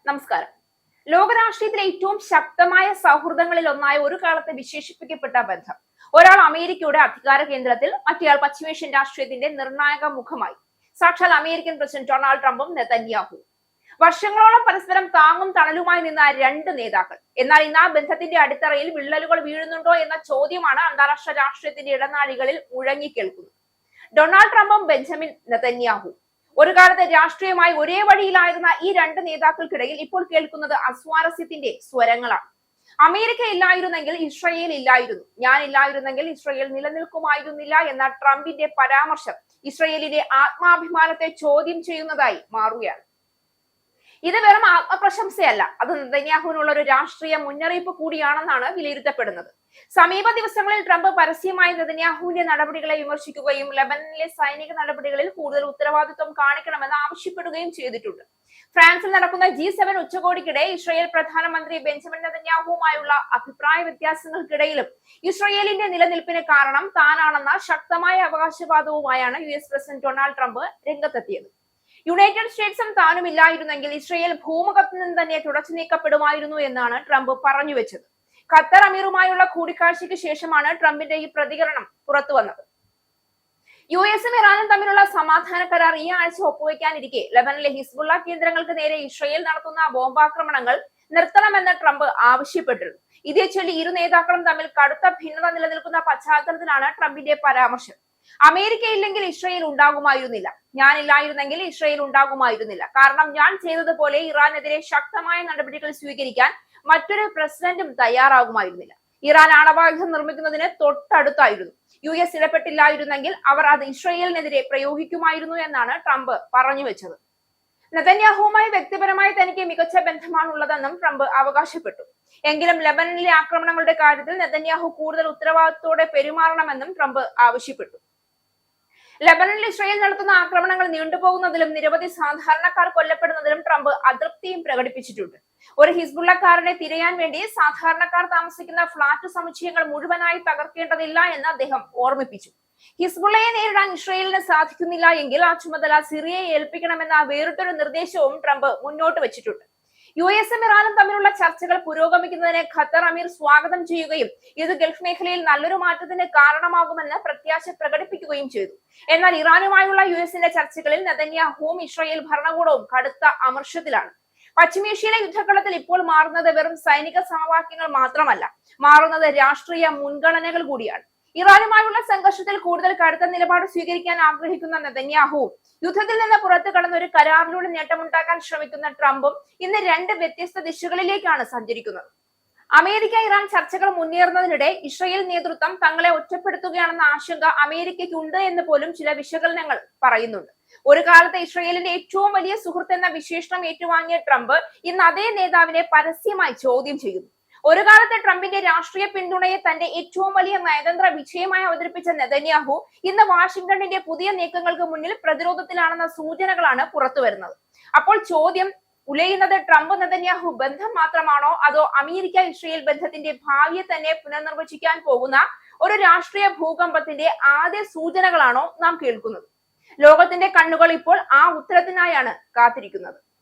നമസ്കാരം. ലോകരാഷ്ട്രീയത്തിലെ ഏറ്റവും ശക്തമായ സൗഹൃദങ്ങളിൽ ഒന്നായ ഒരു കാലത്ത് വിശേഷിപ്പിക്കപ്പെട്ട ബന്ധം. ഒരാൾ അമേരിക്കയുടെ അധികാര കേന്ദ്രത്തിൽ, മറ്റേയാൾ പശ്ചിമേഷ്യൻ രാഷ്ട്രീയത്തിന്റെ നിർണായക മുഖമായി. സാക്ഷാൽ അമേരിക്കൻ പ്രസിഡന്റ് ഡൊണാൾഡ് ട്രംപും നെതന്യാഹു. വർഷങ്ങളോളം പരസ്പരം താങ്ങും തണലുമായി നിന്ന രണ്ട് നേതാക്കൾ. എന്നാൽ ഇന്ന് ആ ബന്ധത്തിന്റെ അടിത്തറയിൽ വിള്ളലുകൾ വീഴുന്നുണ്ടോ എന്ന ചോദ്യമാണ് അന്താരാഷ്ട്ര രാഷ്ട്രീയത്തിന്റെ ഇടനാഴികളിൽ മുഴങ്ങിക്കേൾക്കുന്നത്. ഡൊണാൾഡ് ട്രംപും ബെഞ്ചമിൻ നെതന്യാഹു. ഒരു കാലത്ത് രാഷ്ട്രീയമായി ഒരേ വഴിയിലായിരുന്ന ഈ രണ്ട് നേതാക്കൾക്കിടയിൽ ഇപ്പോൾ കേൾക്കുന്നത് അസ്വാരസ്യത്തിന്റെ സ്വരങ്ങളാണ്. അമേരിക്ക ഇല്ലായിരുന്നെങ്കിൽ ഇസ്രയേൽ ഇല്ലായിരുന്നു, ഞാൻ ഇല്ലായിരുന്നെങ്കിൽ ഇസ്രയേൽ നിലനിൽക്കുമായിരുന്നില്ല എന്ന ട്രംപിന്റെ പരാമർശം ഇസ്രയേലിന്റെ ആത്മാഭിമാനത്തെ ചോദ്യം ചെയ്യുന്നതായി മാറുകയാണ്. ഇത് വെറും ആത്മപ്രശംസയല്ല, അത് നെതന്യാഹുവിനുള്ള ഒരു രാഷ്ട്രീയ മുന്നറിയിപ്പ് കൂടിയാണെന്നാണ് വിലയിരുത്തപ്പെടുന്നത്. സമീപ ദിവസങ്ങളിൽ ട്രംപ് പരസ്യമായി നെതന്യാഹുവിന്റെ നടപടികളെ വിമർശിക്കുകയും ലബനനിലെ സൈനിക നടപടികളിൽ കൂടുതൽ ഉത്തരവാദിത്വം കാണിക്കണമെന്ന് ആവശ്യപ്പെടുകയും ചെയ്തിട്ടുണ്ട്. ഫ്രാൻസിൽ നടക്കുന്ന G7 ഉച്ചകോടിക്കിടെ ഇസ്രയേൽ പ്രധാനമന്ത്രി ബെഞ്ചമിൻ നെതന്യാഹുവുമായുള്ള അഭിപ്രായ വ്യത്യാസങ്ങൾക്കിടയിലും ഇസ്രയേലിന്റെ നിലനിൽപ്പിന് കാരണം താനാണെന്ന ശക്തമായ അവകാശവാദവുമായാണ് US പ്രസിഡന്റ് ഡൊണാൾഡ് ട്രംപ് രംഗത്തെത്തിയത്. യുണൈറ്റഡ് സ്റ്റേറ്റ്സും താനും ഇല്ലായിരുന്നെങ്കിൽ ഇസ്രയേൽ ഭൂമുഖത്ത് നിന്ന് തന്നെ തുടച്ചു നീക്കപ്പെടുമായിരുന്നു എന്നാണ് ട്രംപ് പറഞ്ഞു വെച്ചത്. ഖത്തർ അമീറുമായുള്ള കൂടിക്കാഴ്ചയ്ക്ക് ശേഷമാണ് ട്രംപിന്റെ ഈ പ്രതികരണം പുറത്തു വന്നത്. US-ഉം ഇറാനും തമ്മിലുള്ള സമാധാന കരാർ ഈ ആഴ്ച ഒപ്പുവെക്കാനിരിക്കെ ലബനനിലെ ഹിസ്ബുള്ള കേന്ദ്രങ്ങൾക്ക് നേരെ ഇസ്രയേൽ നടത്തുന്ന ബോംബാക്രമണങ്ങൾ നിർത്തണമെന്ന് ട്രംപ് ആവശ്യപ്പെട്ടിരുന്നു. ഇതേ ചൊല്ലി ഇരു നേതാക്കളും തമ്മിൽ കടുത്ത ഭിന്നത നിലനിൽക്കുന്ന പശ്ചാത്തലത്തിലാണ് ട്രംപിന്റെ പരാമർശം. അമേരിക്ക ഇല്ലെങ്കിൽ ഇസ്രയേൽ ഉണ്ടാകുമായിരുന്നില്ല, ഞാനില്ലായിരുന്നെങ്കിൽ ഇസ്രയേൽ ഉണ്ടാകുമായിരുന്നില്ല. കാരണം ഞാൻ ചെയ്തതുപോലെ ഇറാനെതിരെ ശക്തമായ നടപടികൾ സ്വീകരിക്കാൻ മറ്റൊരു പ്രസിഡന്റും തയ്യാറാകുമായിരുന്നില്ല. ഇറാൻ ആണവായുധം നിർമ്മിക്കുന്നതിന് തൊട്ടടുത്തായിരുന്നു. US ഇടപെട്ടില്ലായിരുന്നെങ്കിൽ അവർ അത് ഇസ്രയേലിനെതിരെ പ്രയോഗിക്കുമായിരുന്നു എന്നാണ് ട്രംപ് പറഞ്ഞു വെച്ചത്. നെതന്യാഹുവുമായി വ്യക്തിപരമായി തനിക്ക് മികച്ച ബന്ധമാണുള്ളതെന്നും ട്രംപ് അവകാശപ്പെട്ടു. എങ്കിലും ലബനനിലെ ആക്രമണങ്ങളുടെ കാര്യത്തിൽ നെതന്യാഹു കൂടുതൽ ഉത്തരവാദിത്തോടെ പെരുമാറണമെന്നും ട്രംപ് ആവശ്യപ്പെട്ടു. ലബനനിൽ ഇസ്രയേൽ നടത്തുന്ന ആക്രമണങ്ങൾ നീണ്ടുപോകുന്നതിലും നിരവധി സാധാരണക്കാർ കൊല്ലപ്പെടുന്നതിലും ട്രംപ് അതൃപ്തിയും പ്രകടിപ്പിച്ചിട്ടുണ്ട്. ഒരു ഹിസ്ബുള്ളക്കാരനെ തിരയാൻ വേണ്ടി സാധാരണക്കാർ താമസിക്കുന്ന ഫ്ളാറ്റ് സമുച്ചയങ്ങൾ മുഴുവനായി തകർക്കേണ്ടതില്ല എന്ന് അദ്ദേഹം ഓർമ്മിപ്പിച്ചു. ഹിസ്ബുള്ളയെ നേരിടാൻ ഇസ്രയേലിന് സാധിക്കുന്നില്ല എങ്കിൽ ആ ചുമതല സിറിയയെ ഏൽപ്പിക്കണമെന്ന വേറിട്ടൊരു നിർദ്ദേശവും ട്രംപ് മുന്നോട്ട് വെച്ചിട്ടുണ്ട്. US-ഉം ഇറാനും തമ്മിലുള്ള ചർച്ചകൾ പുരോഗമിക്കുന്നതിനെ ഖത്തർ അമീർ സ്വാഗതം ചെയ്യുകയും ഇത് ഗൾഫ് മേഖലയിൽ നല്ലൊരു മാറ്റത്തിന് കാരണമാകുമെന്ന് പ്രത്യാശ പ്രകടിപ്പിക്കുകയും ചെയ്തു. എന്നാൽ ഇറാനുമായുള്ള US-ന്റെ ചർച്ചകളിൽ നെതന്യാഹുവും ഇസ്രയേൽ ഭരണകൂടവും കടുത്ത അമർഷത്തിലാണ്. പശ്ചിമേഷ്യയിലെ യുദ്ധക്കളത്തിൽ ഇപ്പോൾ മാറുന്നത് വെറും സൈനിക സമവാക്യങ്ങൾ മാത്രമല്ല, മാറുന്നത് രാഷ്ട്രീയ മുൻഗണനകൾ കൂടിയാണ്. ഇറാനുമായുള്ള സംഘർഷത്തിൽ കൂടുതൽ കടുത്ത നിലപാട് സ്വീകരിക്കാൻ ആഗ്രഹിക്കുന്ന നെതന്യാഹുവും യുദ്ധത്തിൽ നിന്ന് പുറത്തു കടന്ന ഒരു കരാറിലൂടെ നേട്ടമുണ്ടാക്കാൻ ശ്രമിക്കുന്ന ട്രംപും ഇന്ന് രണ്ട് വ്യത്യസ്ത ദിശകളിലേക്കാണ് സഞ്ചരിക്കുന്നത്. അമേരിക്ക ഇറാൻ ചർച്ചകൾ മുന്നേറുന്നതിനിടെ ഇസ്രയേൽ നേതൃത്വം തങ്ങളെ ഒറ്റപ്പെടുത്തുകയാണെന്ന ആശങ്ക അമേരിക്കയ്ക്കുണ്ട് എന്ന് പോലും ചില വിശകലനങ്ങൾ പറയുന്നുണ്ട്. ഒരു കാലത്ത് ഇസ്രയേലിന്റെ ഏറ്റവും വലിയ സുഹൃത്ത് എന്ന വിശേഷണം ഏറ്റുവാങ്ങിയ ട്രംപ് ഇന്ന് അതേ നേതാവിനെ പരസ്യമായി ചോദ്യം ചെയ്യുന്നു. ഒരു കാലത്ത് ട്രംപിന്റെ രാഷ്ട്രീയ പിന്തുണയെ തന്റെ ഏറ്റവും വലിയ നയതന്ത്ര വിജയമായി അവതരിപ്പിച്ച നെതന്യാഹു ഇന്ന് വാഷിംഗ്ടണിന്റെ പുതിയ നീക്കങ്ങൾക്ക് മുന്നിൽ പ്രതിരോധത്തിലാണെന്ന സൂചനകളാണ് പുറത്തു വരുന്നത്. അപ്പോൾ ചോദ്യം ഉലയുന്നത് ട്രംപ് നെതന്യാഹു ബന്ധം മാത്രമാണോ, അതോ അമേരിക്ക ഇസ്രയേൽ ബന്ധത്തിന്റെ ഭാവിയെ തന്നെ പുനർനിർവചിക്കാൻ പോകുന്ന ഒരു രാഷ്ട്രീയ ഭൂകമ്പത്തിന്റെ ആദ്യ സൂചനകളാണോ നാം കേൾക്കുന്നത്? ലോകത്തിന്റെ കണ്ണുകൾ ഇപ്പോൾ ആ ഉത്തരത്തിനായാണ് കാത്തിരിക്കുന്നത്.